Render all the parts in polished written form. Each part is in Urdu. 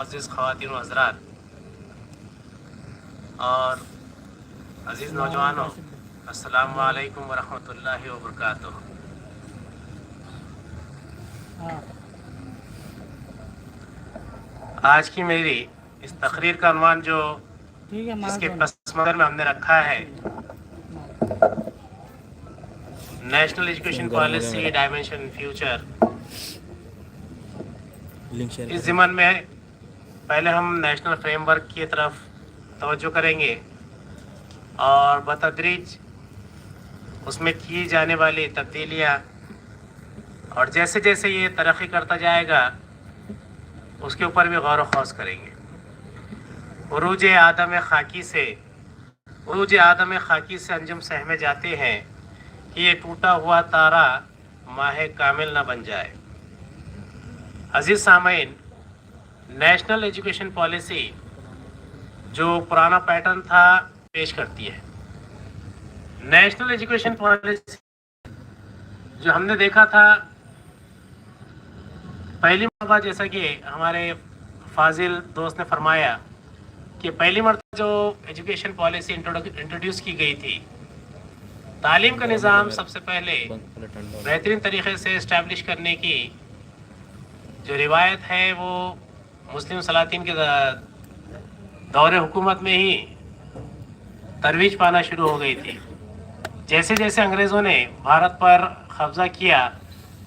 عزیز خواتین و حضرات اور عزیز نوجوانوں، السلام علیکم ورحمۃ اللہ وبرکاتہ۔ آج کی میری اس تقریر کا عنوان جو اس کے پس منظر میں ہم نے رکھا ہے، national education policy dimension future, اس ضمن میں پہلے ہم نیشنل فریم ورک کی طرف توجہ کریں گے اور بتدریج اس میں کی جانے والی تبدیلیاں اور جیسے جیسے یہ ترقی کرتا جائے گا اس کے اوپر بھی غور و خوض کریں گے۔ عروج آدم خاکی سے انجم سہمے جاتے ہیں کہ یہ ٹوٹا ہوا تارا ماہ کامل نہ بن جائے۔ عزیز سامعین، نیشنل ایجوکیشن پالیسی جو پرانا پیٹرن تھا پیش کرتی ہے۔ نیشنل ایجوکیشن پالیسی جو ہم نے دیکھا تھا پہلی مرتبہ، جیسا کہ ہمارے فاضل دوست نے فرمایا کہ پہلی مرتبہ جو ایجوکیشن پالیسی انٹروڈیوس کی گئی تھی، تعلیم کا نظام سب سے پہلے بہترین طریقے سے اسٹیبلش کرنے کی جو روایت ہے وہ مسلم سلاطین کے دور حکومت میں ہی ترویج پانا شروع ہو گئی تھی۔ جیسے جیسے انگریزوں نے بھارت پر قبضہ کیا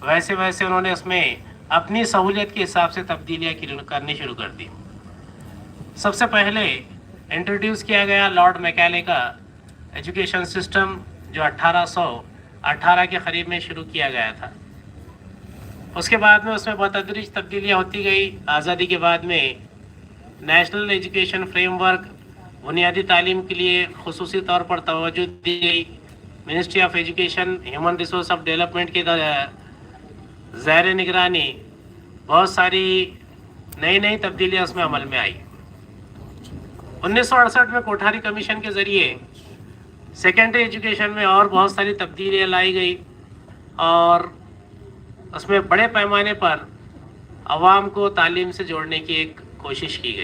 ویسے ویسے انہوں نے اس میں اپنی سہولیت کے حساب سے تبدیلیاں کرنی شروع کر دی۔ سب سے پہلے انٹروڈیوس کیا گیا لارڈ میکالے کا ایجوکیشن سسٹم، جو 1818 کے قریب میں شروع کیا گیا تھا۔ اس کے بعد میں اس میں بتدریج تبدیلیاں ہوتی گئی۔ آزادی کے بعد میں نیشنل ایجوکیشن فریم ورک، بنیادی تعلیم کے لیے خصوصی طور پر توجہ دی گئی۔ Ministry of education human resource of development کے زیر نگرانی بہت ساری نئی تبدیلیاں اس میں عمل میں آئی۔ 1968 میں کوٹھاری کمیشن کے ذریعے سیکنڈری ایجوکیشن میں اور بہت ساری تبدیلیاں لائی گئی اور اس میں بڑے پیمانے پر عوام کو تعلیم سے جوڑنے کی ایک کوشش کی گئی۔